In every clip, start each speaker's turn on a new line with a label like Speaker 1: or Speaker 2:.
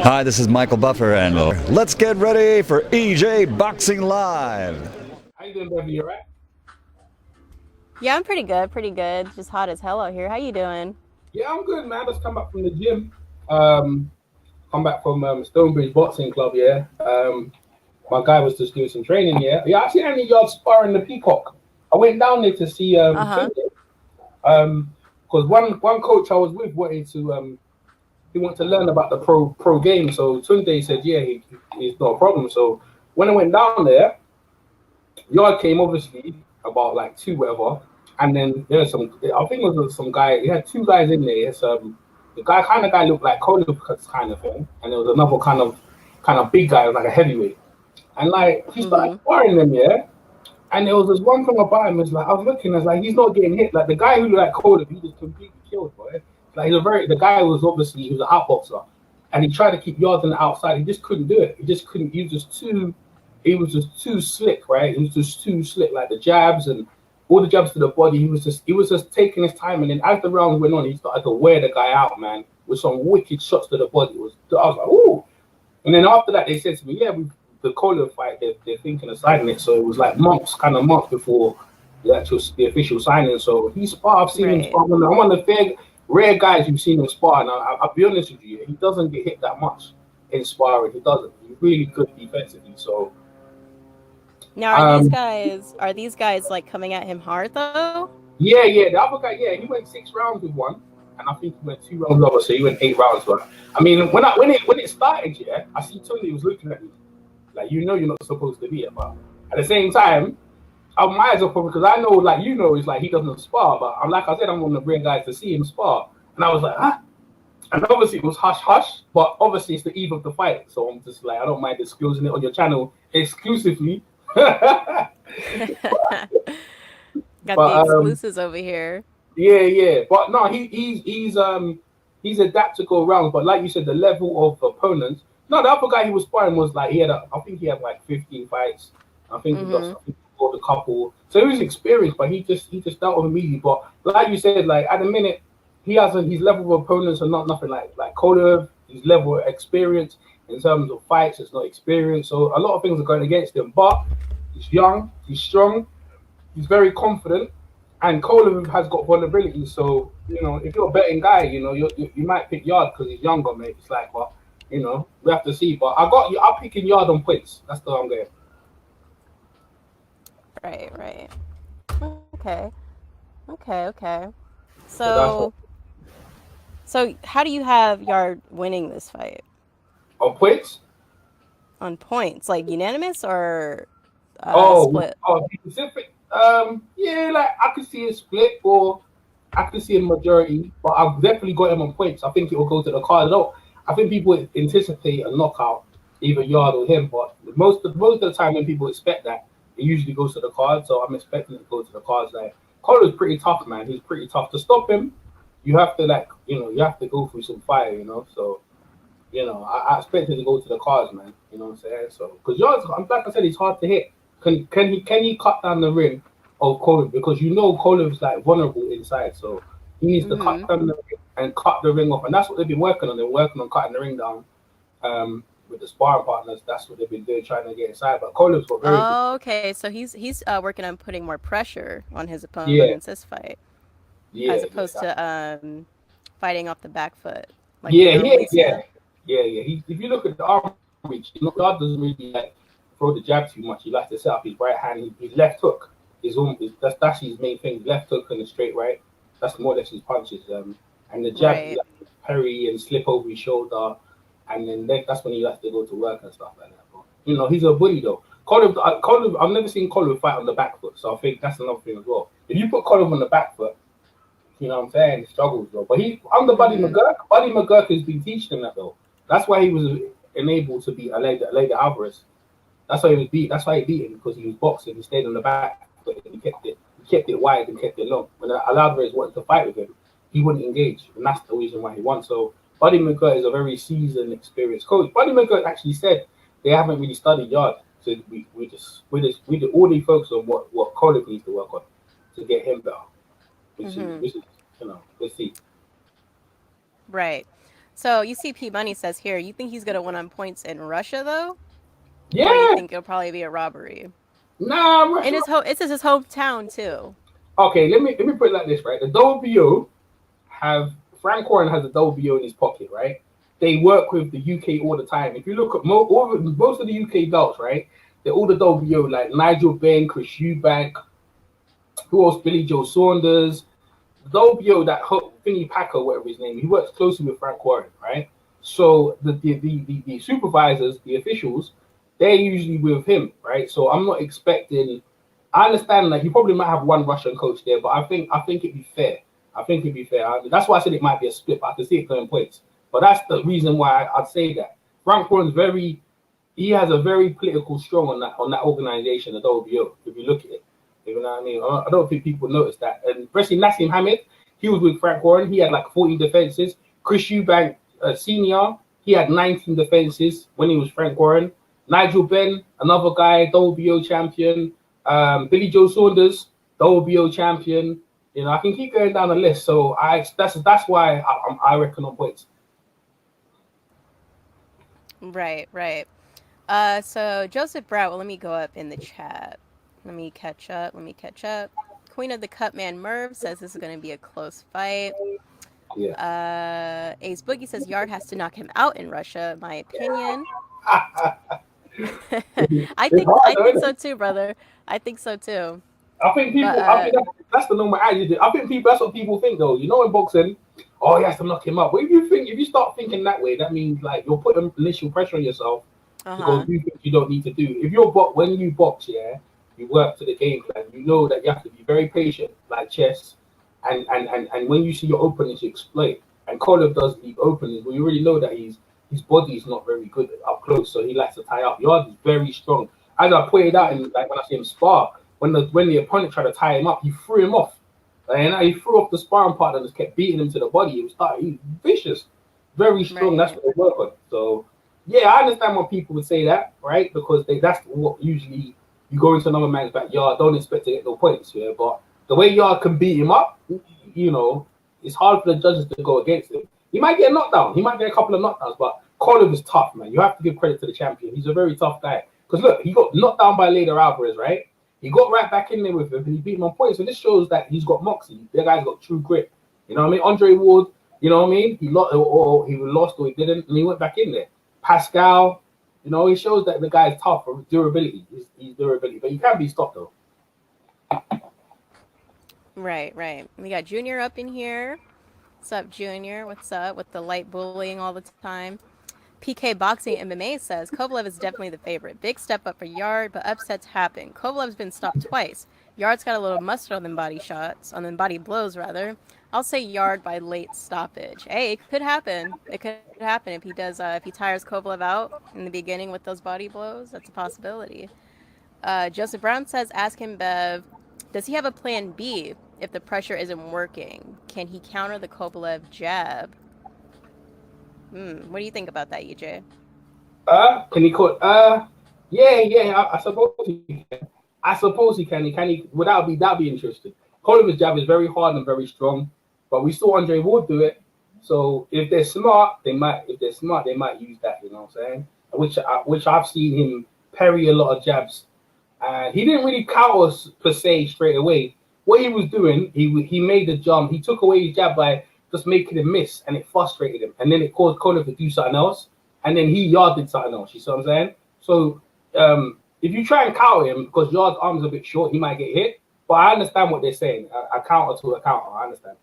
Speaker 1: Hi, this is Michael Buffer, and let's get ready for EJ Boxing Live.
Speaker 2: How you doing, Beverly? You alright?
Speaker 3: Yeah, I'm pretty good, pretty good. Just hot as hell out here. How you doing?
Speaker 2: Yeah, I'm good, man. Just come back from the gym. Um, come back from Stonebridge Boxing Club. Yeah. My guy was just doing some training. Yeah. Yeah. I seen Andy Yard sparring the Peacock. I went down there to see
Speaker 3: Uh-huh.
Speaker 2: Tunde. Because one coach I was with wanted to he wanted to learn about the pro game. So Tunde said, yeah, he's not a problem. So when I went down there, Yard came obviously about like two whatever, and then there's some. I think it was some guy. He had two guys in there. It's the guy looked like Kovalev kind of thing, and there was another kind of big guy, like a heavyweight, and like he started
Speaker 3: Mm-hmm.
Speaker 2: sparring them, yeah. And there was this one thing about him is like I was looking, as like he's not getting hit. Like the guy who looked like Kovalev, he just completely killed, boy. Like the guy was obviously he was an outboxer, and he tried to keep yards on the outside. He just couldn't do it. He just couldn't. He was just too slick, right? He was just too slick, like the jabs and all the jabs to the body. He was just taking his time, and then as the rounds went on, he started to wear the guy out, man, with some wicked shots to the body. I was like, ooh. And then after that, they said to me, yeah, the Kovalev fight, they're thinking of signing it. So it was like months before the official signing. So he spar. I've seen him
Speaker 3: Right.
Speaker 2: spar. I'm one of the rare guys you've seen him spar, and I'll be honest with you, he doesn't get hit that much in sparring. He doesn't. He's really good defensively. So.
Speaker 3: Now,
Speaker 2: Um,
Speaker 3: are these guys like coming at him hard though?
Speaker 2: yeah. The other guy, yeah, he went 6 rounds with one, and I think he went 2 rounds over, so he went 8 rounds. But I mean, when it started, yeah, I see Tony was looking at me like, you're not supposed to be here, but at the same time, my eyes are open because I know, like it's like he doesn't spar, but I'm like I said, I'm one of the rare guys to see him spar, and I was like, huh. And obviously it was hush hush, but obviously it's the eve of the fight, so I'm just like, I don't mind disclosing it on your channel exclusively. but
Speaker 3: Got the
Speaker 2: um,
Speaker 3: exclusives over here.
Speaker 2: Yeah. But no, he's adapted to go around. But like you said, the level of opponents. No, the other guy he was sparring was like I think he had like 15 fights. I think he lost.
Speaker 3: Mm-hmm.
Speaker 2: I think he fought a couple. So he was experienced, but he just dealt with him easy. But like you said, like at the minute, he hasn't his level of opponents are not nothing like Kovalev. His level of experience in terms of fights is not experience. So a lot of things are going against him. But he's young, he's strong, he's very confident, and Kovalev has got vulnerability. So if you're a betting guy, you might pick Yard because he's younger, mate. It's like, but we have to see. But I'm picking Yard on points. That's the way I'm going.
Speaker 3: Right, right. Okay. Okay.
Speaker 2: So that's what
Speaker 3: So so how do you have Yard winning this fight?
Speaker 2: on points.
Speaker 3: On points? Like unanimous or
Speaker 2: Oh,
Speaker 3: split?
Speaker 2: oh, specific. Yeah, like I could see a split or I could see a majority, but I've definitely got him on points. I think it will go to the card. No, I think people anticipate a knockout, either Yard or him, but most of the time when people expect that, it usually goes to the card. So I'm expecting it to go to the cards. Like Connor's pretty tough, man. He's pretty tough. To stop him, you have to you have to go through some fire. So I expect it to go to the cards, man. You know what I'm saying? So, because yours, like I said, he's hard to hit. Can he cut down the ring of Kovalev? Because Kovalev's like vulnerable inside, so he needs to cut
Speaker 3: Mm-hmm.
Speaker 2: down the ring and cut the ring off, and that's what they've been working on. They're working on cutting the ring down with the sparring partners. That's what they've been doing, trying to get inside. But Kovalev's got very good.
Speaker 3: Oh, okay. So he's working on putting more pressure on his
Speaker 2: Yeah,
Speaker 3: opponents this fight, as
Speaker 2: yeah,
Speaker 3: opposed to fighting off the back foot like we
Speaker 2: yeah, yeah,
Speaker 3: normally see.
Speaker 2: yeah, yeah. If you look at the arm reach, God doesn't really like throw the jab too much. He likes to set up his right hand. His left hook that's his main thing. Left hook and the straight right. That's more or less his punches. And the jab he
Speaker 3: Right.
Speaker 2: likes to parry and slip over his shoulder, and then that's when he likes to go to work and stuff like that. But, he's a bully though. Colin, I've never seen Colin fight on the back foot, so I think that's another thing as well. If you put Colin on the back foot, you know what I'm saying? He struggles though. But under Buddy
Speaker 3: Mm-hmm.
Speaker 2: McGurk. Buddy McGurk has been teaching him that though. That's why he was enabled to beat Alega Alvarez. That's why he was beat. That's why he beat him because he was boxing. He stayed on the back, but he kept it. He kept it wide and kept it long. When Alvarez wanted to fight with him, he wouldn't engage, and that's the reason why he won. So Buddy McGurk is a very seasoned, experienced coach. Buddy McGurk actually said they haven't really studied Yard, so we only focus on what Kovalev needs to work on to get him better, which is
Speaker 3: Mm-hmm.
Speaker 2: which is let's see.
Speaker 3: Right. So you see, P Money says here, you think he's gonna win on points in Russia though, or you
Speaker 2: Yeah.
Speaker 3: think it'll probably be a robbery?
Speaker 2: Nah.
Speaker 3: And it's his hometown too.
Speaker 2: Okay. Let me put it like this, right? The WBO have Frank Warren has a WBO in his pocket, right? They work with the UK all the time. If you look at most of the UK belts, right? They're all the WBO, like Nigel Benn, Chris Eubank, who else? Billy Joe Saunders. WBO, that Vinny Packer, whatever his name, he works closely with Frank Warren, right? So the supervisors, the officials, they're usually with him, right? So I'm not expecting. I understand that he probably might have one Russian coach there, but I think it'd be fair. I think it'd be fair. That's why I said it might be a split. But I can see it going points. But that's the reason why I'd say that Frank Warren's he has a very political strong on that organization, the WBO. If you look at it. You know what I mean? I don't think people notice that. And especially Nassim Hamed, he was with Frank Warren. He had like 14 defenses. Chris Eubank, senior, he had 19 defenses when he was Frank Warren. Nigel Benn, another guy, WBO champion. Billy Joe Saunders, WBO champion. You know, I can keep going down the list. So that's why I reckon on points.
Speaker 3: Right. So Joseph Brown, well, let me go up in the chat. Let me catch up. Queen of the Cut Man Merv says this is going to be a close fight.
Speaker 2: Yeah.
Speaker 3: Ace Boogie says Yard has to knock him out in Russia, my opinion. I think so too, brother. I think so too.
Speaker 2: I think that's the normal attitude. I think that's what people think though. You know, in boxing, oh, he has to knock him up. But if you start thinking that way, that means like you're putting initial pressure on yourself to go do things you don't need to do. If when you box, yeah, you work to the game plan. You know that you have to be very patient, like chess, and when you see your openings, you exploit. And Kovalev does leave openings, but you already know that his body is not very good up close, so he likes to tie up. Yard is very strong. As I pointed out, when I see him spar, when the opponent tried to tie him up, he threw him off. And he threw off the sparring partner and just kept beating him to the body. He was vicious, very strong. Right. That's what they work on. So yeah, I understand why people would say that, right? Because that's what usually you go into another man's backyard, don't expect to get no points, yeah. But the way Yard can beat him up, you know, it's hard for the judges to go against him. He might get a knockdown. He might get a couple of knockdowns, but Kovalev is tough, man. You have to give credit to the champion. He's a very tough guy. Because look, he got knocked down by Leder Alvarez, right? He got right back in there with him and he beat him on points. So this shows that he's got moxie. The guy's got true grit. You know what I mean? Andre Ward, you know what I mean? He lost or he didn't, and he went back in there. Pascal, you know, he shows that the guy's tough for durability. He's durability, but he can be stopped though.
Speaker 3: Right. We got Junior up in here. What's up, Junior? What's up with the light bullying all the time? PK Boxing MMA says Kovalev is definitely the favorite. Big step up for Yard, but upsets happen. Kovalev's been stopped twice. Yard's got a little mustard on them body blows rather. I'll say Yard by late stoppage. Hey, it could happen. It could happen if he does. If he tires Kovalev out in the beginning with those body blows, that's a possibility. Joseph Brown says, ask him, Bev, does he have a plan B if the pressure isn't working? Can he counter the Kovalev jab? What do you think about that, EJ?
Speaker 2: Can he call? Yeah. I suppose he can. That'd be interesting. Kovalev jab is very hard and very strong, but we saw Andre Ward do it. So if they're smart, they might use that. You know what I'm saying? Which I've seen him parry a lot of jabs. He didn't really counter us per se straight away. What he was doing, he made the jump. He took away his jab by just making him miss, and it frustrated him. And then it caused Kovalev to do something else, and then Yard did something else. You see what I'm saying? So if you try and counter him, because Yard's arm's a bit short, he might get hit. But I understand what they're saying. A counter to a counter. I understand.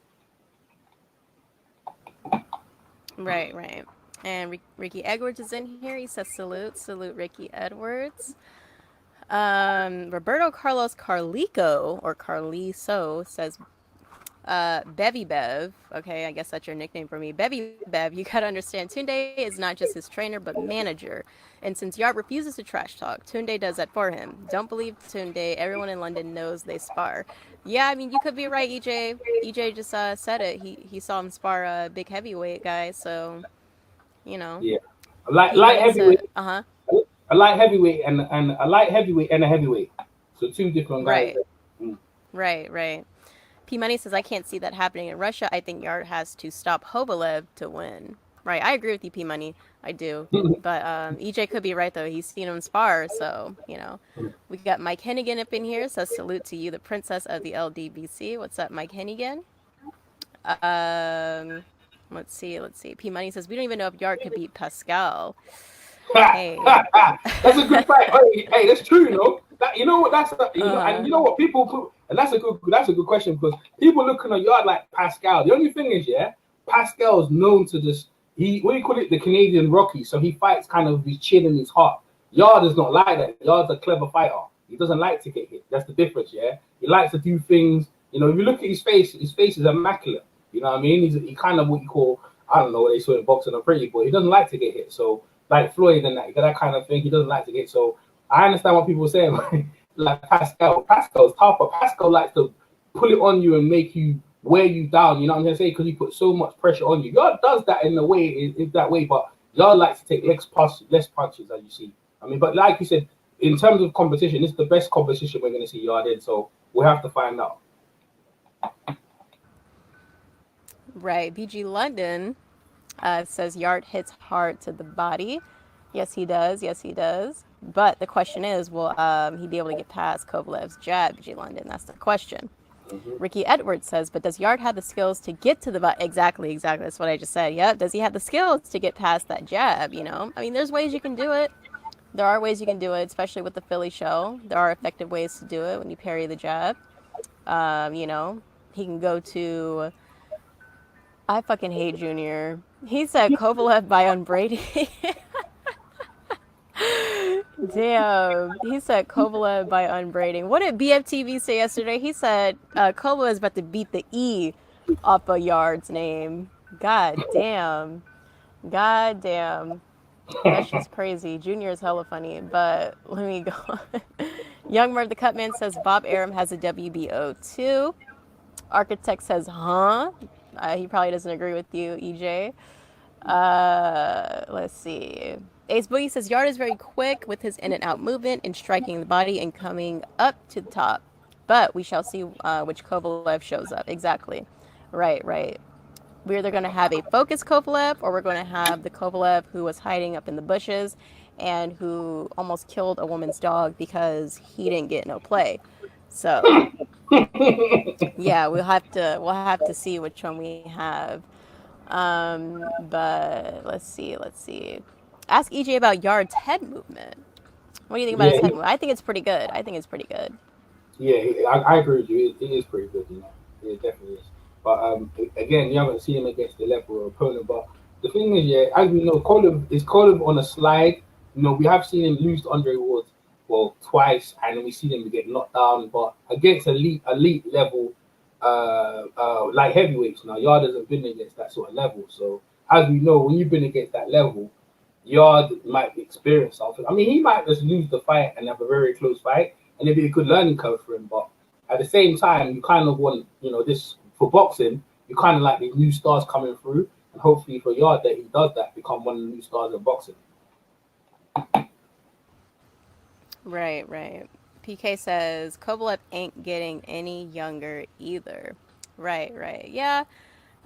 Speaker 3: Right. And Ricky Edwards is in here. He says salute Ricky Edwards. Roberto Carlos Carlico or Carliso says Bevy Bev. Okay, I guess that's your nickname for me. Bevy Bev, you gotta understand, Tunde is not just his trainer but manager. And since Yard refuses to trash talk, Tunde does that for him. Don't believe Tunde. Everyone in London knows they spar. Yeah, I mean, you could be right, EJ. EJ just said it. He saw him spar a big heavyweight guy, so, you know.
Speaker 2: Yeah. Light heavyweight.
Speaker 3: Uh-huh.
Speaker 2: A light heavyweight and a light heavyweight and a heavyweight. So two different guys.
Speaker 3: Right. P Money says I can't see that happening in Russia. I think Yard has to stop Kovalev to win. Right. I agree with you, P Money. I do. But EJ could be right though. He's seen him spar, so We got Mike Hennigan up in here. Says salute to you, the princess of the LDBC. What's up, Mike Hennigan? Um, let's see. P Money says we don't even know if Yard could beat Pascal. Hey,
Speaker 2: That's a good fight. Hey, that's true. You know what? And you know what people put. And that's a good question because people looking at Yard like Pascal. The only thing is, Pascal is known to just what do you call it? The Canadian Rocky. So he fights kind of with his chin and his heart. Yard is not like that. Yard's a clever fighter. He doesn't like to get hit. That's the difference. He likes to do things. If you look at his face is immaculate. You know what I mean? He kind of what you call, I don't know what they saw in boxing or pretty, but he doesn't like to get hit. So like Floyd and that kind of thing, he doesn't like to get. So I understand what people are saying. Like Pascal's tougher. Pascal likes to pull it on you and make you wear you down. You know what I'm gonna say? Because he puts so much pressure on you. Yard does that in a way, is that way, but Yard likes to take less punches, as you see. I mean, but like you said, in terms of competition, this is the best competition we're gonna see Yard in. So we'll have to find out.
Speaker 3: right. BG London says Yard hits hard to the body. Yes, he does. But the question is, will he be able to get past Kovalev's jab, BG London? That's the question. Ricky Edwards says, but does Yard have the skills to get to the body? Exactly. That's what I just said. Yeah. Does he have the skills to get past that jab? I mean, there's ways you can do it. There are ways you can do it, especially with the Philly show. There are effective ways to do it when you parry the jab. He can go to... I fucking hate Junior. He said Kovalev by unbraiding. Damn. He said Kovalev by unbraiding. What did BFTV say yesterday? He said Kovalev is about to beat the E off of Yard's name. God damn. That's just crazy. Junior is hella funny, but let me go on. Young Murd the Cutman says Bob Arum has a WBO too. Architect says, huh? He probably doesn't agree with you, EJ. Let's see. Ace Boogie says Yard is very quick with his in and out movement and striking the body and coming up to the top. But we shall see which Kovalev shows up. Exactly. Right. We're either going to have a focused Kovalev or we're going to have the Kovalev who was hiding up in the bushes and who almost killed a woman's dog because he didn't get no play. So, yeah, we'll have to see which one we have. But let's see. Ask EJ about Yard's head movement. What do you think about his head movement? I think it's pretty good.
Speaker 2: Yeah, I agree with you. It is pretty good. It definitely is. But again, you haven't seen him against the level of opponent. But the thing is, as we know, Kovalev on a slide. We have seen him lose to Andre Ward, twice, and we see him get knocked down. But against elite level, light heavyweights, now Yard hasn't been against that sort of level. So as we know, when you've been against that level, Yard might experience something. I mean, he might just lose the fight and have a very close fight, and it'd be a good learning curve for him. But at the same time, you kind of want, this for boxing, you kind of like the new stars coming through, and hopefully for Yard that he does that, become one of the new stars in boxing.
Speaker 3: Right. PK says Kovalev ain't getting any younger either. Right. Yeah.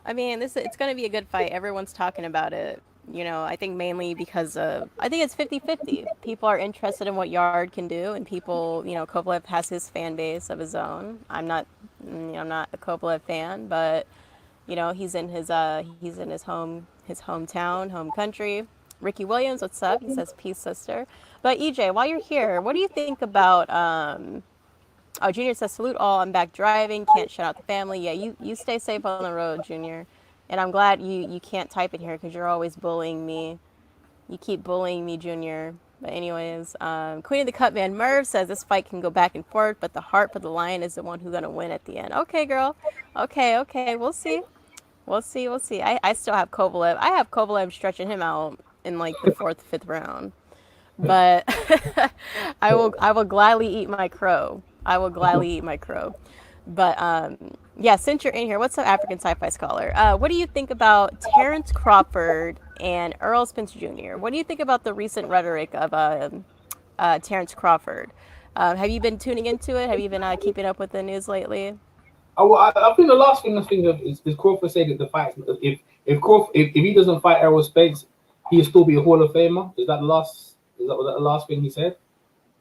Speaker 3: I mean, it's going to be a good fight. Everyone's talking about it. I think mainly because I think it's 50-50. People are interested in what Yard can do, and people, Kovalev has his fan base of his own. I'm not a Kovalev fan, but he's in his hometown, home country. Ricky Williams, what's up? He says peace, sister. But EJ, while you're here, what do you think about Junior says salute all, I'm back driving, can't shut out the family. Yeah, you stay safe on the road, Junior. And I'm glad you can't type in here because you're always bullying me. You keep bullying me, Junior. But anyways, Queen of the Cutman Merv says this fight can go back and forth, but the heart for the lion is the one who's going to win at the end. Okay, girl. Okay. We'll see. I still have Kovalev. I have Kovalev stretching him out in like the 4th, 5th round. But I will gladly eat my crow. But yeah, since you're in here, what's up, African Sci-Fi Scholar? What do you think about Terrence Crawford and Earl Spence Jr.? What do you think about the recent rhetoric of Terrence Crawford? Have you been tuning into it? Have you been keeping up with the news lately?
Speaker 2: I think the last thing I think of is Crawford said that the fight, if he doesn't fight Errol Spence, he'll still be a Hall of Famer. Is that the last? Was that the last thing he said?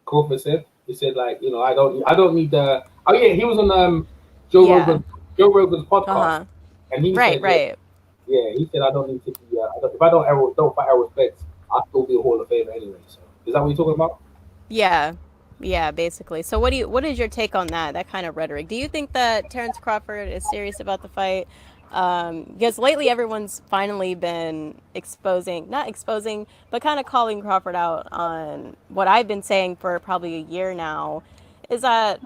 Speaker 2: Crawford said. He said like, I don't need the. Oh yeah, he was on Joe
Speaker 3: Yeah.
Speaker 2: Rogan Joe Rogan's podcast,
Speaker 3: Uh-huh.
Speaker 2: and he
Speaker 3: Right,
Speaker 2: said
Speaker 3: right.
Speaker 2: yeah, he said I don't need to be. If I don't fight Errol Spence, I'll still be a Hall of Famer anyway. So is that what you're talking about?
Speaker 3: Yeah. Yeah, basically. So what is your take on that kind of rhetoric? Do you think that Terrence Crawford is serious about the fight? Because lately everyone's finally been not exposing, but kind of calling Crawford out on what I've been saying for probably a year now, is that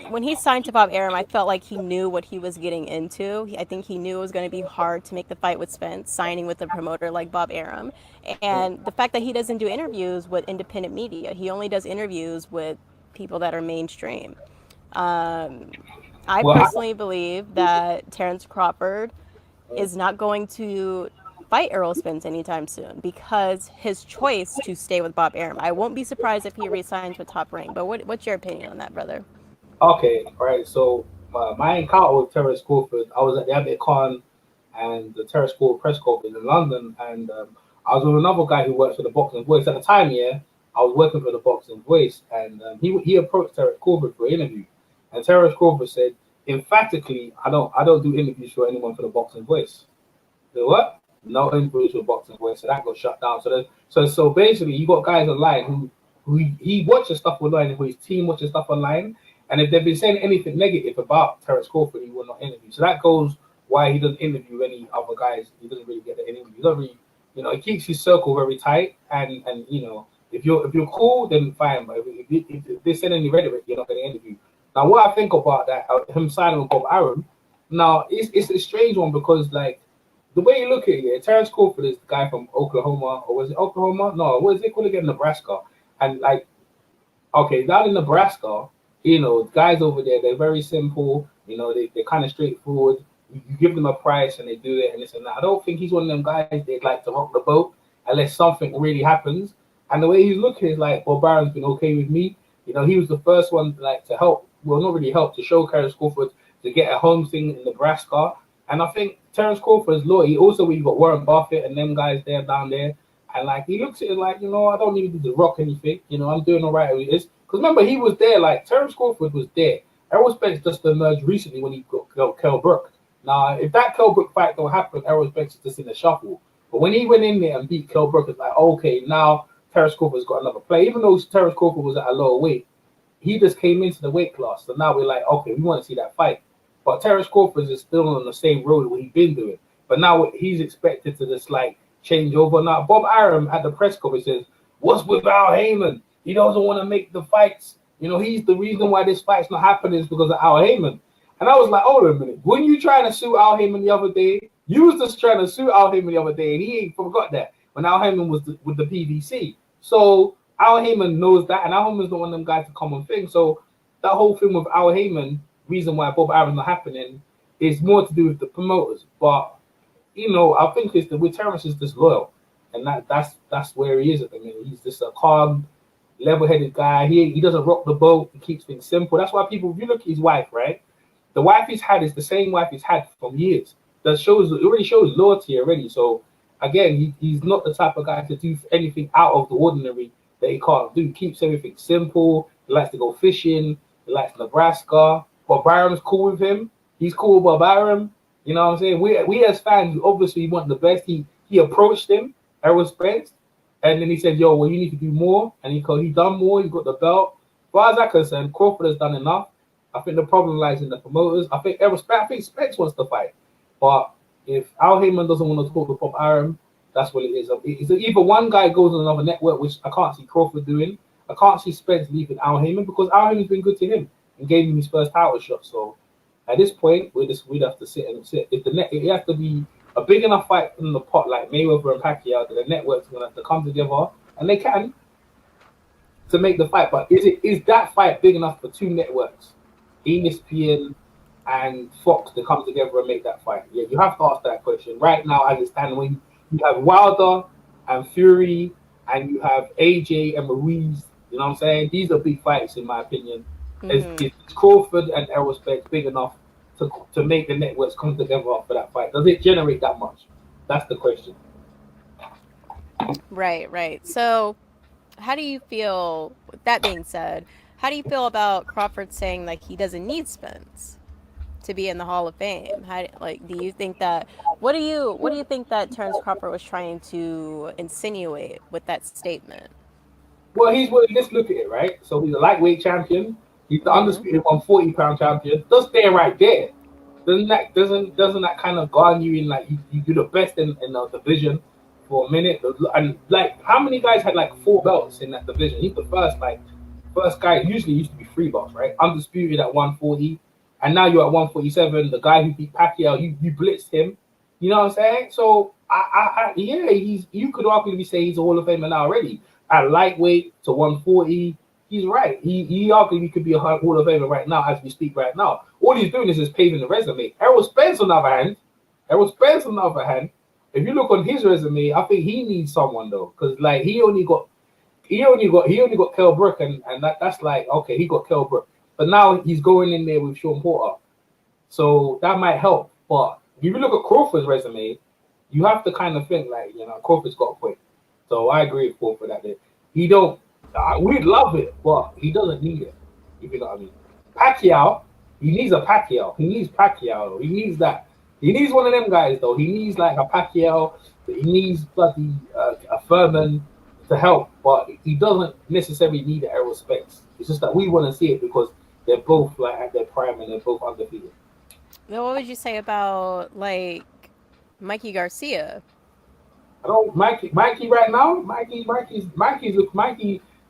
Speaker 3: when he signed to Bob Arum, I felt like he knew what he was getting into. I think he knew it was going to be hard to make the fight with Spence, signing with a promoter like Bob Arum. And the fact that he doesn't do interviews with independent media, he only does interviews with people that are mainstream. I
Speaker 2: Well,
Speaker 3: personally believe that Terrence Crawford is not going to fight Errol Spence anytime soon because his choice to stay with Bob Arum. I won't be surprised if he resigns with Top Rank. But what's your opinion on that, brother?
Speaker 2: okay, all right. So my encounter with Terrence Crawford, I was at the Abbott Khan and the Terrence Crawford press conference in London, and I was with another guy who works for the Boxing Voice at the time. Yeah, I was working for the Boxing Voice, and he approached Terrence Crawford for an interview, and Terrence Crawford said emphatically, I don't do interviews for anyone for the Boxing Voice. The what? No interviews for Boxing Voice, so that got shut down. So basically, you got guys online who he watches stuff online, who his team watches stuff online. And if they've been saying anything negative about Terrence Crawford, he will not interview. So that goes why he doesn't interview any other guys. He doesn't really get the interview. He doesn't really, he keeps his circle very tight. And if you're cool, then fine. But if they send any rhetoric, you're not going to interview. Now, what I think about that, him signing with Bob Arum, now it's a strange one because like the way you look at it, Terrence Crawford is the guy from Oklahoma, or was it Oklahoma? No, what is it called again? Nebraska. And like, okay, down in Nebraska. Guys over there, they're very simple. They're kind of straightforward. You give them a price and they do it and this and that. I don't think he's one of them guys they'd like to rock the boat unless something really happens. And the way he's looking is like, well, Barron's been okay with me. He was the first one like to help. Well, not really help, to show Terrence Crawford to get a home thing in Nebraska. And I think Terrence Crawford is loyal. Also, we've got Warren Buffett and them guys there down there. And like he looks at it like, I don't need to rock anything. I'm doing all right with this. Because remember, he was there, like, Terrence Crawford was there. Errol Spence just emerged recently when he got Kell Brook. Now, if that Kell Brook fight don't happen, Errol Spence is just in the shuffle. But when he went in there and beat Kell Brook, it's like, okay, now Terrence Crawford's got another play. Even though Terrence Crawford was at a lower weight, he just came into the weight class. So now we're like, okay, we want to see that fight. But Terrence Crawford is still on the same road what he's been doing. But now he's expected to just, like, change over. Now, Bob Arum at the press conference says, what's with Al Heyman? He doesn't want to make the fights. He's the reason why this fight's not happening is because of Al Heyman. And I was like, hold on a minute. When you trying to sue Al Heyman the other day, you was just trying to sue Al Heyman the other day, and he ain't forgot that when Al Heyman was with the PBC. So Al Heyman knows that, and Al Heyman's not one of them guys to come on thing. So that whole thing with Al Heyman, reason why Bob Arum's not happening, is more to do with the promoters. But I think it's with Terrence is just loyal, and that's where he is at the minute. He's just a calm, level-headed guy. He doesn't rock the boat. He keeps things simple. That's why people, if you look at his wife, right? The wife he's had is the same wife he's had from years. It already shows loyalty already. So again, he's not the type of guy to do anything out of the ordinary that he can't do. He keeps everything simple. He likes to go fishing. He likes Nebraska. Bob Arum's cool with him. He's cool with Bob Arum. You know what I'm saying? We as fans obviously want the best. He approached him, Errol Spence. And then he said, yo, well, you need to do more. And he done more. He got the belt. As far as I'm concerned, Crawford has done enough. I think the problem lies in the promoters. I think Spence wants to fight. But if Al Heyman doesn't want to talk to Bob Arum, that's what it is. It's either one guy goes on another network, which I can't see Crawford doing. I can't see Spence leaving Al Heyman because Al Heyman's been good to him and gave him his first title shot. So at this point, we'd have to sit and sit. It has to be a big enough fight in the pot like Mayweather and Pacquiao that the network's gonna have to come together, and they can, to make the fight. But is that fight big enough for two networks, ESPN and Fox, to come together and make that fight? Yeah, you have to ask that question. Right now, as it stands, when you have Wilder and Fury and you have AJ and Ruiz, you know what I'm saying? These are big fights in my opinion. Is Crawford and Errol Spence big enough to make the networks come together for that fight? Does it generate that much? That's the question.
Speaker 3: Right. So, how do you feel? With that being said, how do you feel about Crawford saying like he doesn't need Spence to be in the Hall of Fame? How like do you think that? What do you think that Terrence Crawford was trying to insinuate with that statement?
Speaker 2: Well, let's look at it, right? So he's a lightweight champion. He's the
Speaker 3: Mm-hmm.
Speaker 2: undisputed 140-pound champion. Just there, right there. Doesn't that kind of garner you in like you do the best in the division for a minute? And like, how many guys had like 4 belts in that division? He's the first guy. Usually used to be 3 belts, right? Undisputed at 140, and now you're at 147. The guy who beat Pacquiao, you blitzed him. You know what I'm saying? So yeah, you could arguably say he's a Hall of Famer now already. At lightweight to 140, he's right. He arguably could be a Hall of Famer right now as we speak right now. All he's doing is just paving the resume. Errol Spence on the other hand, if you look on his resume, I think he needs someone though, because like he only got Kell Brook, and that's like, okay, he got Kell Brook, but now he's going in there with Sean Porter, so that might help. But if you look at Crawford's resume, you have to kind of think like, Crawford's got a point. So I agree with Crawford that he don't. We'd love it, but he doesn't need it. If you know what I mean. Pacquiao, he needs a Pacquiao. He needs Pacquiao. He needs that. He needs one of them guys though. He needs like a Pacquiao. He needs bloody a Furman to help, but he doesn't necessarily need the Errol Spence. It's just that we want to see it because they're both like at their prime and they're both undefeated.
Speaker 3: Now, what would you say about like Mikey Garcia?
Speaker 2: I don't Mikey right now. Mikey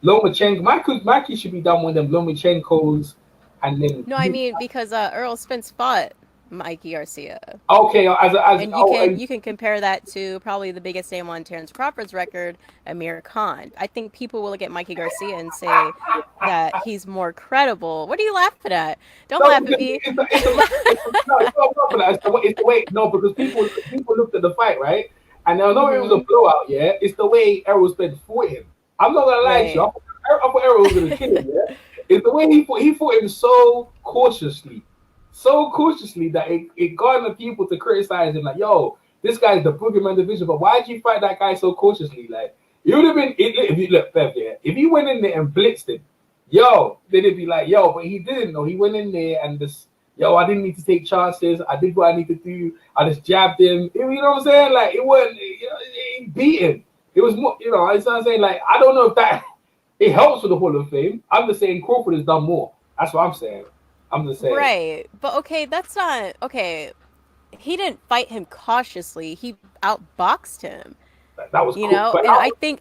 Speaker 2: Lomachenko. Mikey should be done with them Lomachenkos, and then
Speaker 3: No, I mean because Earl Spence fought Mikey Garcia,
Speaker 2: okay,
Speaker 3: and you can compare that to probably the biggest name on Terrence Crawford's record, Amir Khan. I think people will look at Mikey Garcia and say that he's more credible. What are you laughing at? Don't
Speaker 2: no,
Speaker 3: laugh at
Speaker 2: because
Speaker 3: me.
Speaker 2: it's the way. No, because people looked at the fight, right, and I know it was a blowout. Yeah, it's the way Errol Spence fought him. I'm not gonna lie to you.
Speaker 3: Right.
Speaker 2: I thought Errol was gonna kill him. Yeah, it's the way he fought him so cautiously that it garnered people to criticize him. Like, yo, this guy's the boogeyman division, but why did you fight that guy so cautiously? Like, it would have been if you look, Bev, yeah, if he went in there and blitzed him, yo, then it'd be like, yo, but he didn't know. He went in there and just, yo, I didn't need to take chances. I did what I need to do. I just jabbed him. You know what I'm saying? Like, it wasn't, it beat him. It was more, you know what I'm saying? Like, I don't know if that it helps with the Hall of Fame. I'm just saying Crawford has done more. That's what I'm saying. I'm just saying.
Speaker 3: Right. But okay, that's not okay. He didn't fight him cautiously. He outboxed him.
Speaker 2: That was
Speaker 3: You
Speaker 2: cool.
Speaker 3: know,
Speaker 2: But
Speaker 3: and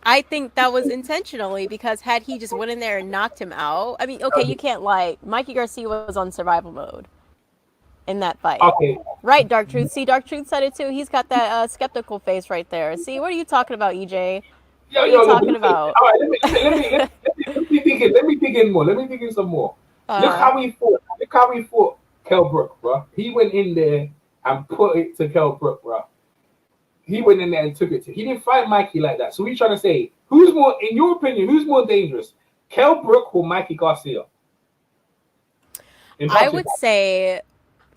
Speaker 3: I think that was intentionally because had he just went in there and knocked him out, I mean, okay, you can't lie. Mikey Garcia was on survival mode in that fight.
Speaker 2: okay.
Speaker 3: Right, Dark Truth. See, Dark Truth said it too. He's got that skeptical face right there. See, what are you talking about, EJ? What are you talking about?
Speaker 2: All right, let me dig in more. Let me dig in some more. Look how he fought Kell Brook, bro. He went in there and put it to Kell Brook, bro. He went in there and took it to. He didn't fight Mikey like that. So we're trying to say, who's more, in your opinion, who's more dangerous, Kell Brook or Mikey Garcia?
Speaker 3: I would say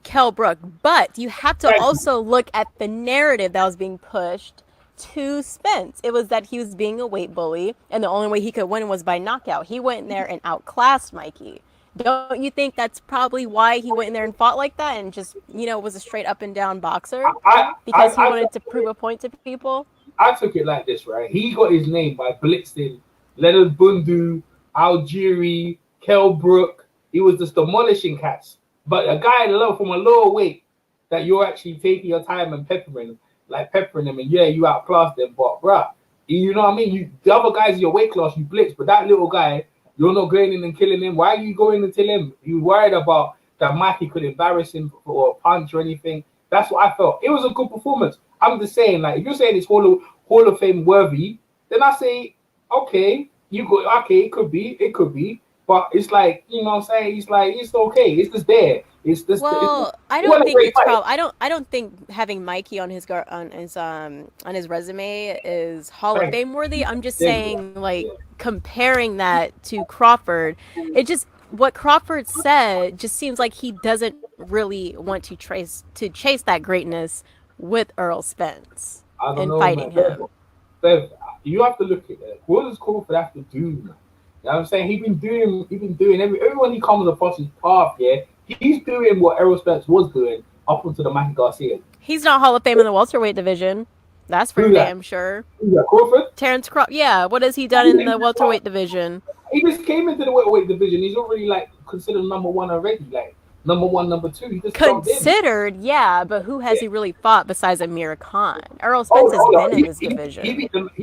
Speaker 3: Kell Brook, but you have to also look at the narrative that was being pushed to Spence. It was that he was being a weight bully, and the only way he could win was by knockout. He went in there and outclassed Mikey. Don't you think that's probably why he went in there and fought like that and just, was a straight up and down boxer? Because he wanted to prove a point to people?
Speaker 2: I took it like this, right? He got his name by blitzing Leonard Bundu, Algieri, Kell Brook. He was just demolishing cats. But a guy from a lower weight that you're actually taking your time and peppering them, and yeah, you outclassed them. But bruh, you know what I mean? The other guys in your weight class, you blitz, but that little guy, you're not going in and killing him. Why are you going and tell him? You worried about that Mikey could embarrass him for a punch or anything? That's what I felt. It was a good performance. I'm just saying, like, if you're saying it's Hall of Fame worthy, then I say, okay, it could be. But it's like, you know what I'm saying? It's like, it's okay. It's just there. It's just.
Speaker 3: I don't think it's probably. I don't think having Mikey on his resume is Hall of Fame worthy. I'm just saying, like, comparing that to Crawford, it just what Crawford said just seems like he doesn't really want to chase that greatness with Earl Spence.
Speaker 2: I don't
Speaker 3: in
Speaker 2: know,
Speaker 3: fighting
Speaker 2: man.
Speaker 3: him.
Speaker 2: Bev, you have to look at it. What does Crawford have to do, man? You know what I'm saying? He's been doing everyone he comes across his path, yeah. He's doing what Errol Spence was doing up until the Mikey Garcia.
Speaker 3: He's not Hall of Fame in the welterweight division. That's for
Speaker 2: Who's that?
Speaker 3: damn sure.
Speaker 2: Who's that, Crawford?
Speaker 3: Terrence Crawford. Yeah, what has he done in the welterweight division?
Speaker 2: He just came into the welterweight division. He's already like considered number one already, like number one, number two. He just
Speaker 3: considered, yeah, but who has he really fought besides Amir Khan? Errol Spence has been in this division.
Speaker 2: He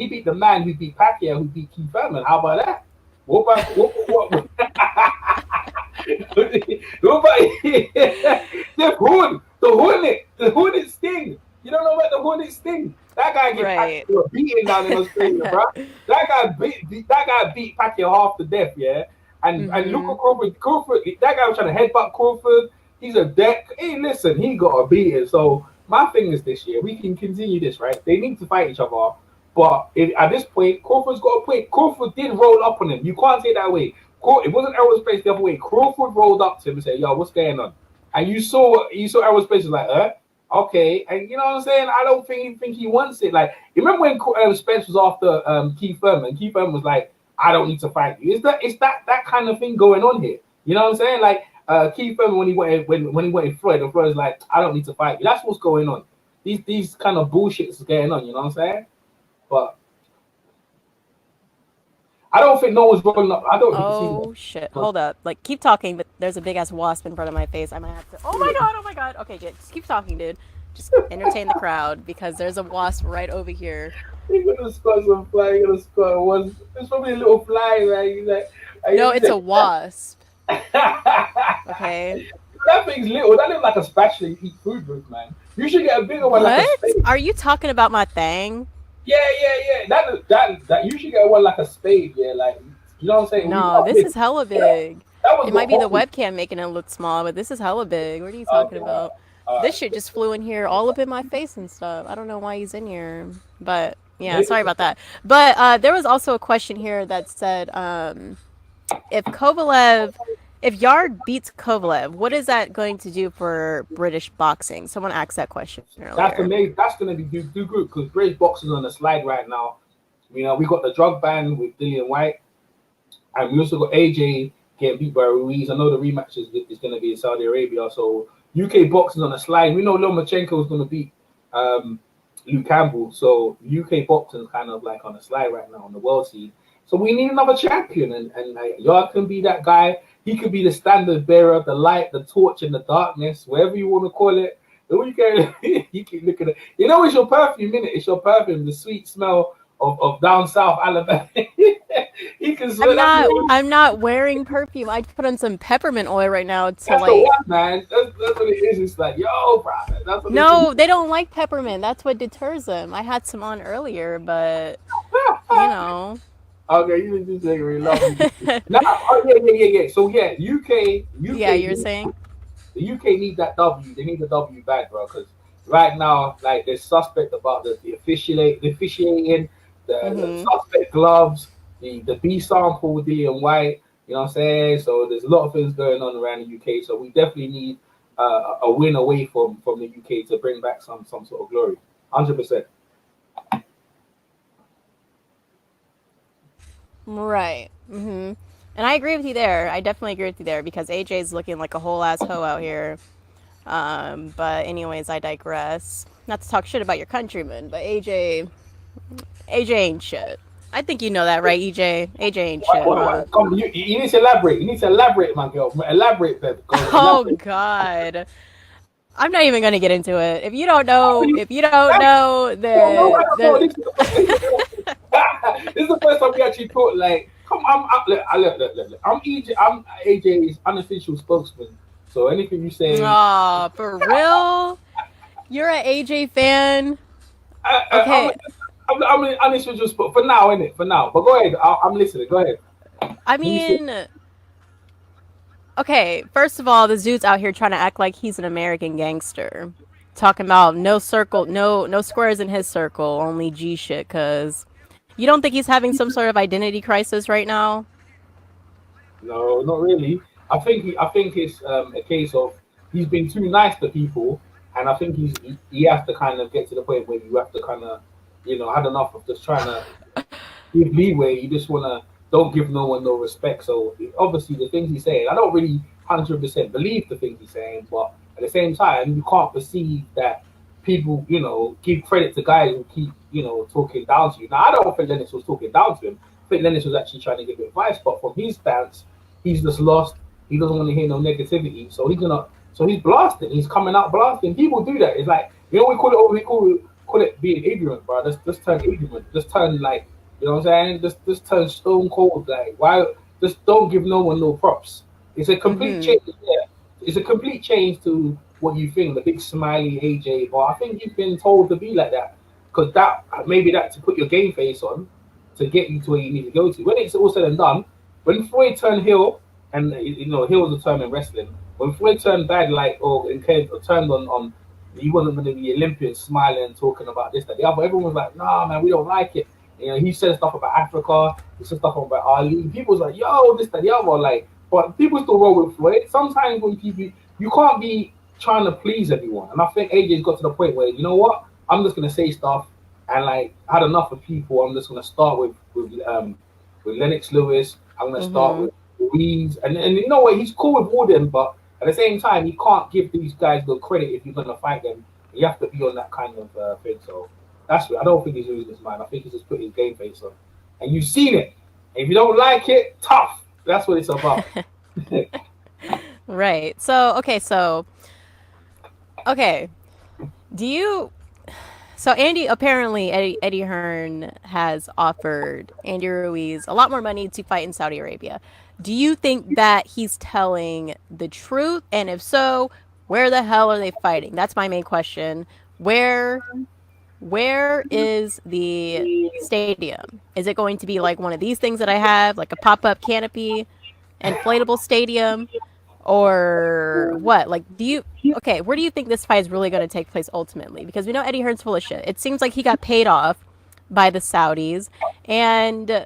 Speaker 2: beat the man who beat Pacquiao, who beat Keith Thurman. How about that? What about the Hood? The Hornet Sting. You don't know about the Hornet Sting? That guy gets beaten down in Australia, bro. That guy beat Pacquiao half to death, yeah. And look at Crawford. That guy was trying to headbutt Crawford. He's a deck. Hey, listen, he got a beating. So my thing is this year, we can continue this, right? They need to fight each other. But at this point, Crawford's got a point. Crawford did roll up on him. You can't say it that way. It wasn't Errol Spence the other way. Crawford rolled up to him and said, "Yo, what's going on?" And you saw Errol Spence was like, okay. And you know what I'm saying? I don't think he wants it. Like, you remember when Spence was after Keith Thurman? Keith Thurman was like, "I don't need to fight you." It's that kind of thing going on here. You know what I'm saying? Like Keith Thurman when he went Floyd, and Floyd was like, "I don't need to fight you." That's what's going on. These kind of bullshit is going on. You know what I'm saying? But I don't think no one's rolling up. I don't.
Speaker 3: Oh shit! Hold up. Like, keep talking, but there's a big ass wasp in front of my face. I might have to. Oh my god! Okay, just keep talking, dude. Just entertain the crowd because there's a wasp right over here.
Speaker 2: You're gonna score some fly. You're gonna score one. It's probably a little fly, right?
Speaker 3: No, it's a wasp. Okay.
Speaker 2: That thing's little. That looks like a spatula you eat food with, man. You should get a bigger one.
Speaker 3: What?
Speaker 2: Like a spade.
Speaker 3: Are you talking about my thing?
Speaker 2: Yeah. That you should get one like a spade. Yeah, like, you know what I'm saying.
Speaker 3: No, this is hella big. It might be the
Speaker 2: webcam.
Speaker 3: webcam making it look small, but this is hella big. What are you talking about? This shit just flew in here all up in my face and stuff. I don't know why he's in here, but yeah, sorry about that. But there was also a question here that said, if Yarde beats Kovalev, what is that going to do for British boxing? Someone asked that question earlier.
Speaker 2: That's amazing. That's going to be do good because British boxing is on the slide right now. You know, we got the drug ban with Dillian White, and we also got AJ getting beat by Ruiz. I know the rematch is going to be in Saudi Arabia, so UK boxing on the slide. We know Lomachenko is going to beat Luke Campbell, so UK boxing is kind of like on the slide right now on the world scene. So we need another champion, and Yarde can be that guy. He could be the standard bearer, the light, the torch in the darkness, whatever you want to call it. You can look at it. You know, it's your perfume, innit? It's your perfume, the sweet smell of down south Alabama. He can smell.
Speaker 3: I'm not wearing perfume. I put on some peppermint oil right now to
Speaker 2: that's
Speaker 3: like.
Speaker 2: The one, man. That's what it is. It's like, yo, bro.
Speaker 3: No, they don't like peppermint. That's what deters them. I had some on earlier, but you know.
Speaker 2: Okay, you just make me love me. Yeah. So UK.
Speaker 3: Yeah, you're saying
Speaker 2: the UK need that W. They need the W bad, bro. Because right now, like, there's suspect about the officiating, the suspect gloves, the B sample with Dillian White. You know what I'm saying? So there's a lot of things going on around the UK. So we definitely need a win away from the UK to bring back some sort of glory. 100%. Right.
Speaker 3: And I agree with you there. I definitely agree with you there because AJ's looking like a whole ass hoe out here. But anyways, I digress. Not to talk shit about your countrymen, but AJ ain't shit. I think you know that, right, EJ? AJ ain't shit.
Speaker 2: Huh? Come, you need to elaborate. You need to elaborate, my girl. Elaborate, baby.
Speaker 3: Oh God. I'm not even gonna get into it. If you don't know, then
Speaker 2: this is the first time we actually thought, like, come on, look. I'm AJ's unofficial spokesman. So anything you say.
Speaker 3: Oh, for real? You're an AJ fan? Okay.
Speaker 2: I'm an unofficial spokesman for now, innit? For now. But go ahead. I'm listening. Go ahead.
Speaker 3: I mean, okay, first of all, this dude's out here trying to act like he's an American gangster. Talking about no squares in his circle, only G shit, cause you don't think he's having some sort of identity crisis right now?
Speaker 2: No, not really. I think it's a case of he's been too nice to people, And I think he has to kind of get to the point where you have to kind of, had enough of just trying to give leeway. You just want to don't give no one no respect. So obviously the things he's saying, I don't really 100% believe the things he's saying, but at the same time, you can't perceive that people, give credit to guys who keep, talking down to you. Now, I don't think Lennox was talking down to him. I think Lennox was actually trying to give advice, but from his stance, he's just lost. He doesn't want to hear no negativity, so he's blasting. He's coming out blasting. People do that. It's like, we call it being ignorant, bro. Just turn ignorant. Just turn like, you know what I'm saying? Just turn stone cold. Like, why? Just don't give no one no props. It's a complete change. Yeah, it's a complete change to what you think, the big smiley AJ. But I think you've been told to be like that because that to put your game face on to get you to where you need to go to. When it's all said and done, when Floyd turned heel, and heel is a term in wrestling. When Floyd turned bad, turned on, he wasn't going to be Olympian, smiling, talking about this, that, the other. Everyone was like, "Nah, man, we don't like it." He said stuff about Africa. He said stuff about Ali. People was like, "Yo, this, that, the other." Like, but people still roll with Floyd. Sometimes when you can't be trying to please everyone. And I think AJ's got to the point where, you know what? I'm just going to say stuff, and like, I had enough of people. I'm just going to start with Lennox Lewis. I'm going to start with Ruiz, and you know what? He's cool with all them, but at the same time, you can't give these guys the credit if you're going to fight them. You have to be on that kind of thing. So that's what I don't think he's losing his mind. I think he's just put his game face on, and you've seen it. If you don't like it, tough. That's what it's about.
Speaker 3: Right. So okay. So Eddie Hearn has offered Andy Ruiz a lot more money to fight in Saudi Arabia. Do you think that he's telling the truth? And if so, where the hell are they fighting? That's my main question. Where is the stadium? Is it going to be like one of these things that I have, like a pop-up canopy, inflatable stadium? Or what? Like, where do you think this fight is really going to take place ultimately? Because we know Eddie Hearn's full of shit. It seems like he got paid off by the Saudis, and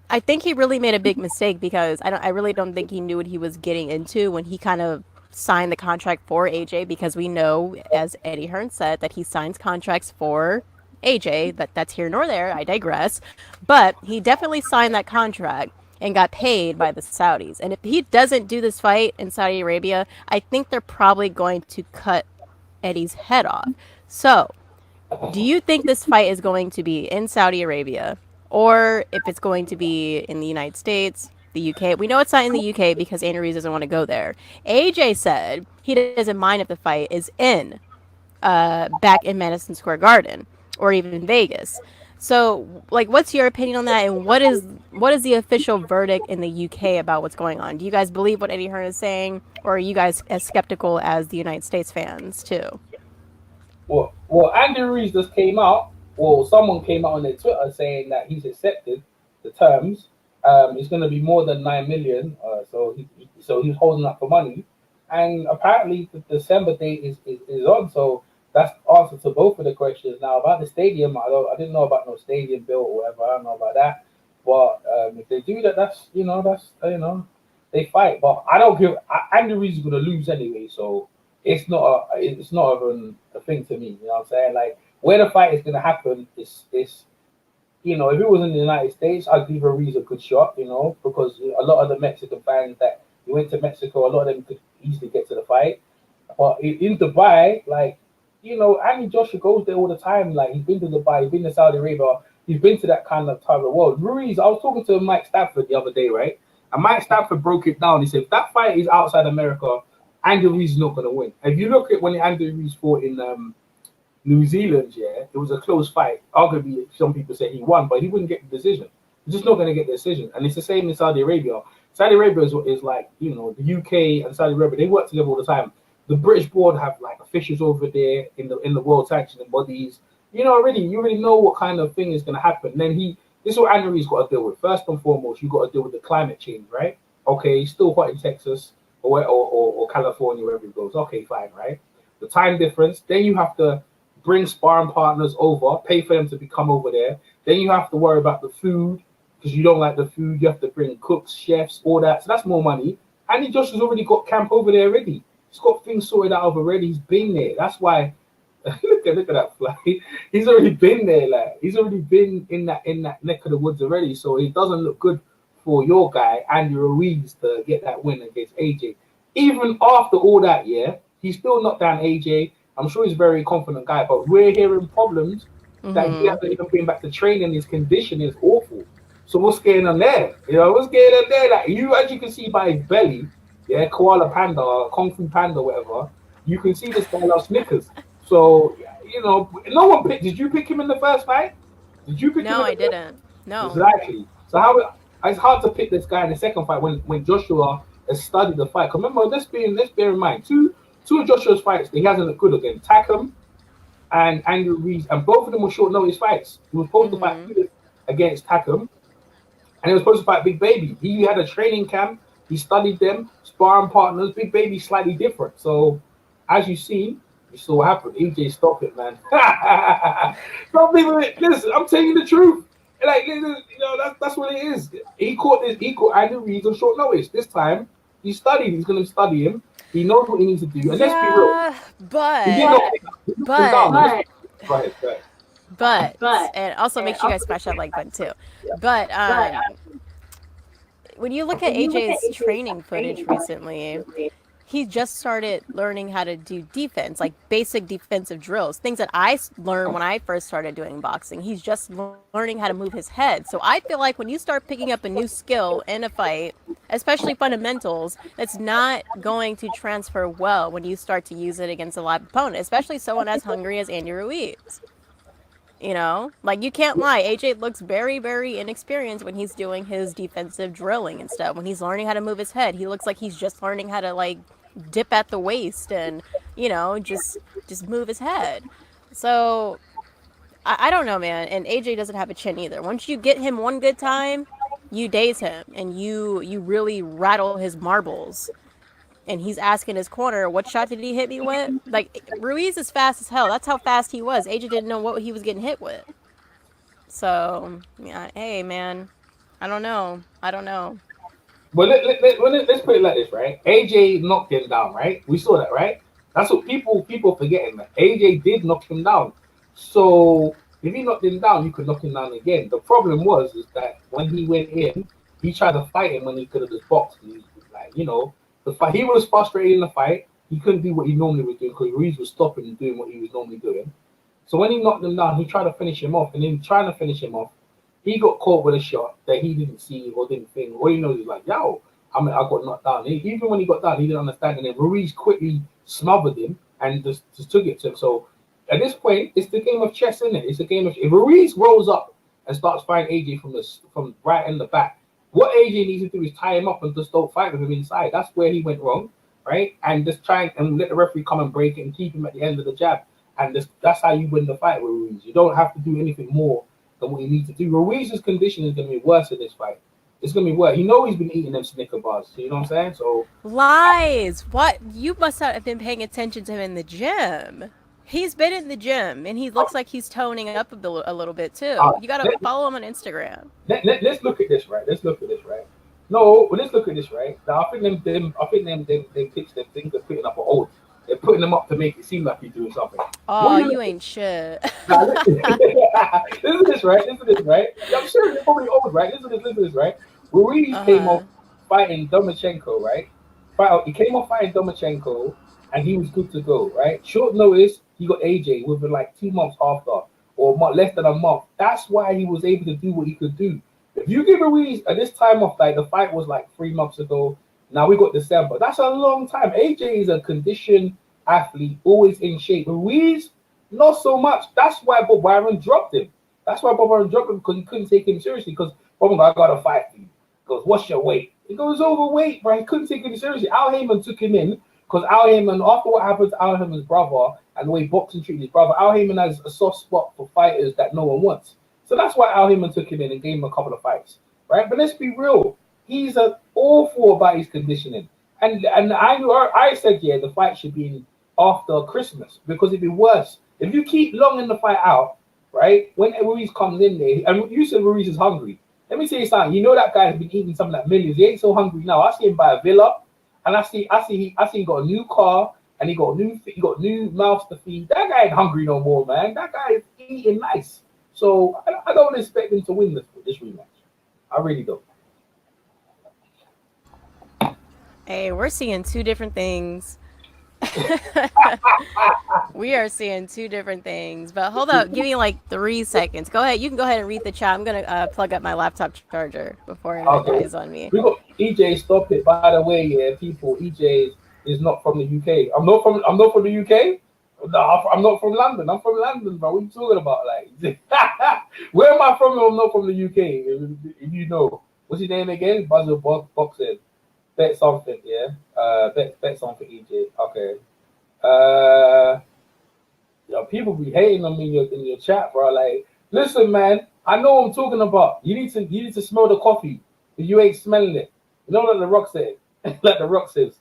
Speaker 3: I think he really made a big mistake because I really don't think he knew what he was getting into when he kind of signed the contract for AJ, because we know, as Eddie Hearn said, that he signs contracts for AJ. That's here nor there. I digress. But he definitely signed that contract and got paid by the Saudis. And if he doesn't do this fight in Saudi Arabia, I think they're probably going to cut Eddie's head off. So, do you think this fight is going to be in Saudi Arabia, or if it's going to be in the United States, the UK? We know it's not in the UK because Andy Ruiz doesn't want to go there. AJ said he doesn't mind if the fight is back in Madison Square Garden or even Vegas. So, like, what's your opinion on that, and what is the official verdict in the UK about what's going on? Do you guys believe what Eddie Hearn is saying, or are you guys as skeptical as the United States fans too?
Speaker 2: Well, Andy Ruiz just came out. Well, someone came out on their Twitter saying that he's accepted the terms. It's going to be more than 9 million. So he's holding up for money, and apparently the December date is on. So that's the answer to both of the questions. Now about the stadium, I didn't know about no stadium built or whatever. I don't know about that. But if they do that, that's they fight. But I don't give. Andy Ruiz is going to lose anyway, so it's not even a thing to me. You know what I'm saying? Like, where the fight is going to happen is if it was in the United States, I'd give Ruiz a good shot. Because a lot of the Mexican fans that went to Mexico, a lot of them could easily get to the fight. But in Dubai, like, Andy Joshua goes there all the time. Like, he's been to Dubai, he's been to Saudi Arabia, he's been to that kind of type of world. Ruiz, I was talking to Mike Stafford the other day, right? And Mike Stafford broke it down. He said, if that fight is outside America, Andy Ruiz is not going to win. If you look at when Andy Ruiz fought in New Zealand, it was a close fight. Arguably, some people say he won, but he wouldn't get the decision. He's just not going to get the decision. And it's the same in Saudi Arabia. Saudi Arabia is like, the UK and Saudi Arabia, they work together all the time. The British board have like officials over there in the world sanctioning bodies. You already know what kind of thing is going to happen. And then this is what Andy Ruiz got to deal with. First and foremost, you got to deal with the climate change, right? Okay, still hot in Texas or California, wherever it goes. Okay, fine, right? The time difference. Then you have to bring sparring partners over, pay for them to come over there. Then you have to worry about the food because you don't like the food. You have to bring cooks, chefs, all that. So that's more money. Andy Joshua's already got camp over there already. He's got things sorted out already. He's been there. That's why. look at that fly. He's already been there. Like he's already been in that neck of the woods already. So it doesn't look good for your guy Andy Ruiz to get that win against AJ. Even after all that, yeah, he still knocked down AJ. I'm sure he's a very confident guy, but we're hearing problems that he hasn't even been back to training. His condition is awful. So what's going on there? What's going on there? Like as you can see by his belly, yeah, koala panda, kung fu panda, whatever. You can see this guy loves Snickers. So no one picked. Did you pick him in the first fight? Did you pick him?
Speaker 3: No, I didn't. No.
Speaker 2: Exactly. So it's hard to pick this guy in the second fight when Joshua has studied the fight. Remember, let's bear in mind two of Joshua's fights that he hasn't looked good against Takam and Andy Ruiz, and both of them were short notice fights. He was supposed to fight against Takam, and he was supposed to fight Big Baby. He had a training camp. He studied them, sparring partners. Big Baby slightly different. So as you've seen, you saw what happened. EJ, stop it, man. Don't believe it. Listen, I'm telling you the truth. Like, that's what it is. He caught Andy Ruiz on short notice. This time, he studied. He's going to study him. He knows what he needs to do. And let's be real.
Speaker 3: But, and also make sure you guys smash that like button too. But when you look at AJ's training footage recently, he just started learning how to do defense, like basic defensive drills, things that I learned when I first started doing boxing. He's just learning how to move his head. So I feel like when you start picking up a new skill in a fight, especially fundamentals, it's not going to transfer well when you start to use it against a live opponent, especially someone as hungry as Andy Ruiz. Like you can't lie. AJ looks very, very inexperienced when he's doing his defensive drilling and stuff. When he's learning how to move his head, he looks like he's just learning how to like dip at the waist and just move his head. So I don't know, man. And AJ doesn't have a chin either. Once you get him one good time, you daze him and you really rattle his marbles. And he's asking his corner, what shot did he hit me with? Like, Ruiz is fast as hell. That's how fast he was. AJ didn't know what he was getting hit with. So, yeah, hey, man. I don't know.
Speaker 2: Well, let's put it like this, right? AJ knocked him down, right? We saw that, right? That's what people forgetting that. AJ did knock him down. So, if he knocked him down, you could knock him down again. The problem is that when he went in, he tried to fight him when he could have just boxed. The fight, he was frustrated in the fight. He couldn't do what he normally was doing because Ruiz was stopping and doing what he was normally doing. So when he knocked him down, he tried to finish him off. And in trying to finish him off, he got caught with a shot that he didn't see or didn't think. All he knows is like, I got knocked down. Even when he got down, he didn't understand. And then Ruiz quickly smothered him and just took it to him. So at this point, it's the game of chess, isn't it? It's a game of if Ruiz rolls up and starts fighting AJ from right in the back, what AJ needs to do is tie him up and just don't fight with him inside. That's where he went wrong, right? And just try and let the referee come and break it and keep him at the end of the jab. And that's how you win the fight with Ruiz. You don't have to do anything more than what you need to do. Ruiz's condition is going to be worse in this fight. It's going to be worse. He's been eating them Snicker bars. You know what I'm saying? So
Speaker 3: lies. What? You must not have been paying attention to him in the gym. He's been in the gym, and he looks like he's toning up a little bit, too. You got to follow him on Instagram.
Speaker 2: Let's look at this, right? No, let's look at this, right? Now, I think them picks, them things are putting up an old. They're putting them up to make it seem like he's doing something.
Speaker 3: Oh, you ain't shit.
Speaker 2: Now, listen to this, right? Yeah, I'm sure they're probably old, right? Listen to this, right? Ruiz came off fighting Domachenko, right? He came off fighting Domachenko, and he was good to go, right? Short notice, he got AJ within like 2 months after, or less than a month. That's why he was able to do what he could do. If you give Ruiz at this time off, like the fight was like 3 months ago, now we got December. That's a long time. AJ is a conditioned athlete, always in shape. Ruiz, not so much. That's why Bob Byron dropped him. Because he couldn't take him seriously. Because Bob, I got to fight you. He goes, what's your weight? He goes, overweight, bro. He couldn't take him seriously. Al Heyman took him in. Because Al Heyman, after what happened to Al Heyman's brother and the way boxing treated his brother, Al Heyman has a soft spot for fighters that no one wants. So that's why Al Heyman took him in and gave him a couple of fights, right? But let's be real. He's awful about his conditioning. And I said, the fight should be after Christmas because it'd be worse. If you keep longing the fight out, right, when Ruiz comes in there, and you said Ruiz is hungry. Let me tell you something. You know that guy has been eating some of that millions. He ain't so hungry now. I see him buy a villa and I see he got a new car and he got new mouths to feed. That guy ain't hungry no more, man. That guy is eating nice. So I don't expect him to win this rematch. I really don't.
Speaker 3: Hey, we're seeing two different things. We are seeing two different things. But hold up, give me like 3 seconds. Go ahead. You can go ahead and read the chat. I'm gonna plug up my laptop charger before it dies on me.
Speaker 2: We got EJ. Stop it. By the way, yeah, people. EJ is not from the UK. I'm not from the UK. No, I'm not from London. I'm from London, bro. What are you talking about? Like, where am I from? I'm not from the UK. If you know, what's his name again? Buzzer Boxing. Bet something, yeah. Bet something, EJ. Okay. People be hating on me in your chat, bro. Like, listen, man. I know what I'm talking about. You need to smell the coffee. If you ain't smelling it, you know what the Rock said. Like the Rock says.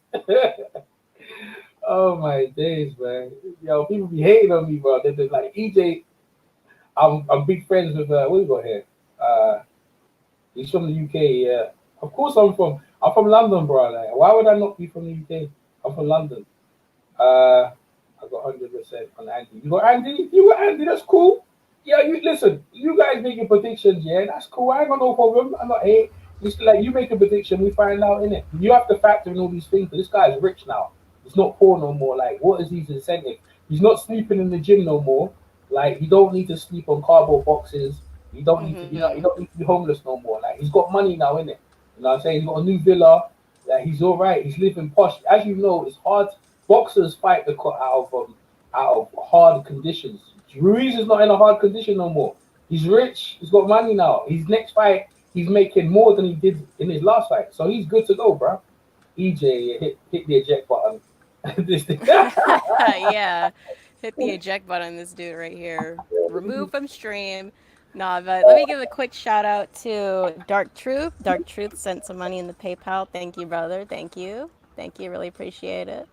Speaker 2: Oh my days, man. Yo, people be hating on me, bro. They're like, EJ. I'm big friends with what we got here. He's from the UK, yeah. Of course I'm from London, bro. Like, why would I not be from the UK? I'm from London. I got 100% on Andy. You got Andy? You got Andy, that's cool. Yeah, listen, you guys making predictions, yeah, that's cool. I ain't got no problem. I'm not hate. It's like you make a prediction, we find out, innit? You have to factor in all these things. This guy's rich now. He's not poor no more. Like, what is his incentive? He's not sleeping in the gym no more. Like, you don't need to sleep on cardboard boxes. You don't need to, you don't need to be homeless no more. Like, he's got money now, innit? You know what I'm saying? He's got a new villa. Like, he's all right. He's living posh. As you know, it's hard. Boxers fight the cut out of hard conditions. Ruiz is not in a hard condition no more. He's rich. He's got money now. His next fight, he's making more than he did in his last fight. So he's good to go, bro. EJ, hit the eject button.
Speaker 3: Yeah, hit the eject button. This dude right here. Remove from stream. Nah, but let me give a quick shout out to Dark Truth. Dark Truth sent some money in the PayPal. Thank you, brother. Thank you. Really appreciate it.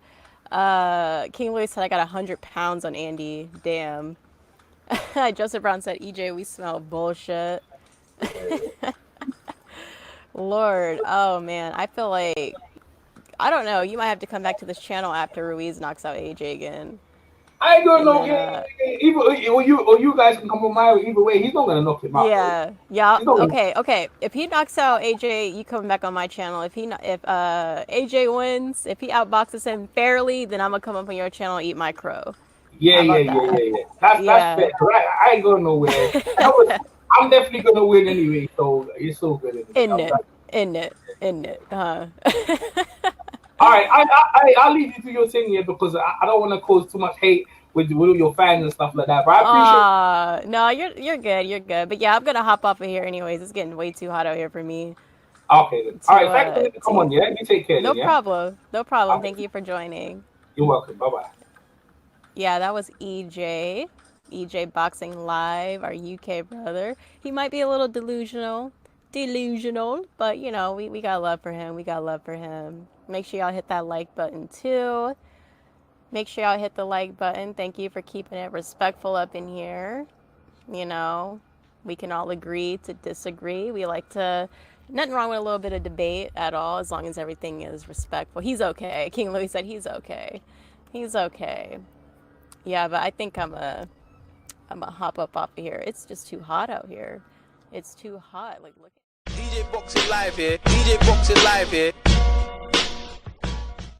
Speaker 3: King Louis said I got 100 pounds on Andy. Damn. Joseph Brown said, EJ, we smell bullshit. Lord, oh man, I feel like, I don't know, you might have to come back to this channel after Ruiz knocks out AJ again.
Speaker 2: I don't know. Or you guys can come on my way. Either way, he's not gonna knock him out.
Speaker 3: Yeah. Okay. If he knocks out AJ, you come back on my channel. If AJ wins, if he outboxes him fairly, then I'm gonna come up on your channel and eat my crow.
Speaker 2: Yeah. That's fair. I ain't going nowhere. I'm definitely gonna win anyway. So it's so good.
Speaker 3: In it.
Speaker 2: All right, I'll leave you to your thing here because I don't want to cause too much hate with your fans and stuff like that. But I appreciate.
Speaker 3: No, you're good. But yeah, I'm gonna hop off of here anyways. It's getting way too hot out here for me.
Speaker 2: Okay, then. All right, thank you. Come on, yeah. You take care.
Speaker 3: No
Speaker 2: then,
Speaker 3: problem.
Speaker 2: Okay.
Speaker 3: Thank you for joining.
Speaker 2: You're welcome. Bye.
Speaker 3: Yeah, that was EJ Boxing Live, our UK brother. He might be a little delusional, but you know, we got love for him. Make sure y'all hit that like button too. Make sure y'all hit the like button. Thank you for keeping it respectful up in here. You know, we can all agree to disagree. We like to, nothing wrong with a little bit of debate at all, as long as everything is respectful. He's okay. King Louis said he's okay. Yeah, but I think I'm a hop up off of here. It's just too hot out here. It's too hot. Like, look.
Speaker 4: DJ Boxing Live here.